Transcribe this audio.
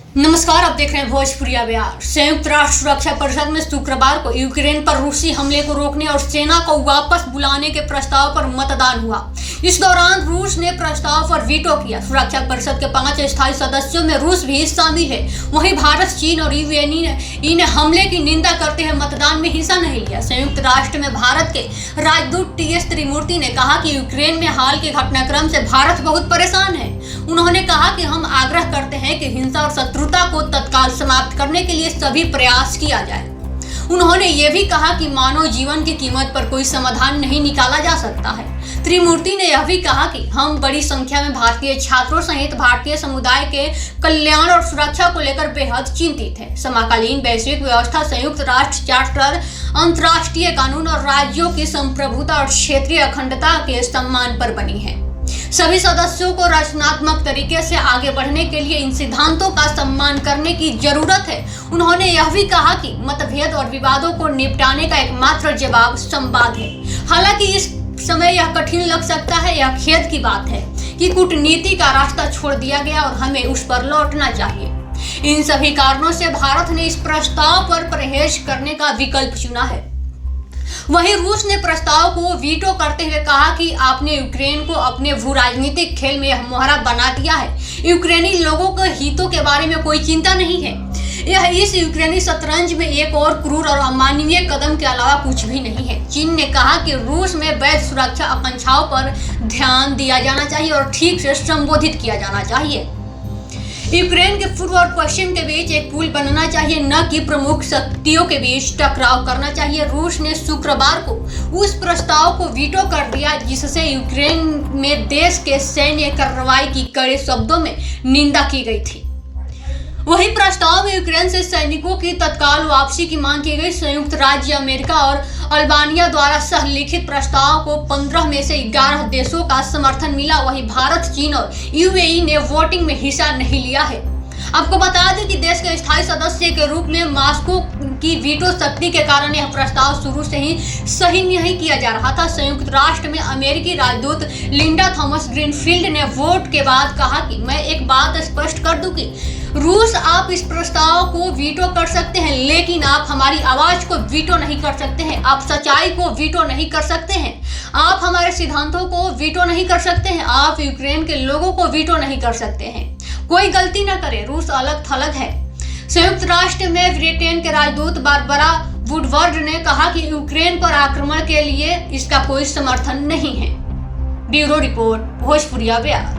नमस्कार, आप देख रहे हैं भोजपुरिया बयार। संयुक्त राष्ट्र सुरक्षा परिषद में शुक्रवार को यूक्रेन पर रूसी हमले को रोकने और सेना को वापस बुलाने के प्रस्ताव पर मतदान हुआ। इस दौरान रूस ने प्रस्ताव पर वीटो किया। सुरक्षा परिषद के 5 स्थायी सदस्यों में रूस भी शामिल है। वहीं भारत, चीन और यूएई ने हमले की निंदा करते हुए मतदान में हिस्सा नहीं लिया। संयुक्त राष्ट्र में भारत के राजदूत टी.एस. त्रिमूर्ति ने कहा कि यूक्रेन में हाल के घटनाक्रम से भारत बहुत परेशान है। उन्होंने कहा कि हम आग्रह करते हैं कि हिंसा और शत्रुता को तत्काल समाप्त करने के लिए सभी प्रयास किया जाए। उन्होंने ये भी कहा कि मानव जीवन की कीमत पर कोई समाधान नहीं निकाला जा सकता है। त्रिमूर्ति ने यह भी कहा कि हम बड़ी संख्या में भारतीय छात्रों सहित भारतीय समुदाय के कल्याण और सुरक्षा को लेकर बेहद चिंतित हैं। समकालीन वैश्विक व्यवस्था संयुक्त राष्ट्र चार्टर, अंतर्राष्ट्रीय कानून और राज्यों की संप्रभुता और क्षेत्रीय अखंडता के सम्मान पर बनी है। सभी सदस्यों को रचनात्मक तरीके से आगे बढ़ने के लिए इन सिद्धांतों का सम्मान करने की जरूरत है। उन्होंने यह भी कहा कि मतभेद और विवादों को निपटाने का एकमात्र जवाब संवाद है। हालांकि इस समय यह कठिन लग सकता है। यह खेद की बात है कि कूटनीति का रास्ता छोड़ दिया गया और हमें उस पर लौटना चाहिए। इन सभी कारणों से भारत ने इस प्रस्ताव पर परहेज करने का विकल्प चुना है। वहीं रूस ने प्रस्ताव को वीटो करते हुए कहा कि आपने यूक्रेन को अपने भू राजनीतिक खेल में मोहरा बना दिया है। यूक्रेनी लोगों के हितों के बारे में कोई चिंता नहीं है। यह इस यूक्रेनी शतरंज में एक और क्रूर और अमानवीय कदम के अलावा कुछ भी नहीं है। चीन ने कहा कि रूस में वैध सुरक्षा आकांक्षाओं पर ध्यान दिया जाना चाहिए और ठीक से संबोधित किया जाना चाहिए। यूक्रेन के पूर्व और पश्चिम के बीच एक पुल बनना चाहिए, न कि प्रमुख शक्तियों के बीच टकराव करना चाहिए। रूस ने शुक्रवार को उस प्रस्ताव को वीटो कर दिया जिससे यूक्रेन में देश के सैन्य कार्रवाई की कड़े शब्दों में निंदा की गई थी। वहीं प्रस्ताव में यूक्रेन से सैनिकों की तत्काल वापसी की मांग की गई। संयुक्त राज्य अमेरिका और अल्बानिया द्वारा सहलिखित प्रस्ताव को 15 में से 11 देशों का समर्थन मिला। वहीं भारत, चीन और यूएई ने वोटिंग में हिस्सा नहीं लिया है। आपको बता दें कि देश के स्थायी सदस्य के रूप में मॉस्को की वीटो शक्ति के कारण यह प्रस्ताव शुरू से ही सही नहीं किया जा रहा था। संयुक्त राष्ट्र में अमेरिकी राजदूत लिंडा थॉमस ग्रीनफील्ड ने वोट के बाद कहा कि मैं एक बात स्पष्ट कर दूं कि रूस, आप इस प्रस्ताव को वीटो कर सकते हैं, लेकिन आप हमारी आवाज को वीटो नहीं कर सकते हैं। आप सच्चाई को वीटो नहीं कर सकते हैं। आप हमारे सिद्धांतों को वीटो नहीं कर सकते हैं। आप यूक्रेन के लोगों को वीटो नहीं कर सकते हैं। कोई गलती न करे, रूस अलग थलग है। संयुक्त राष्ट्र में ब्रिटेन के राजदूत बारबरा वुडवर्ड ने कहा कि यूक्रेन पर आक्रमण के लिए इसका कोई समर्थन नहीं है। ब्यूरो रिपोर्ट, भोजपुरिया बयार।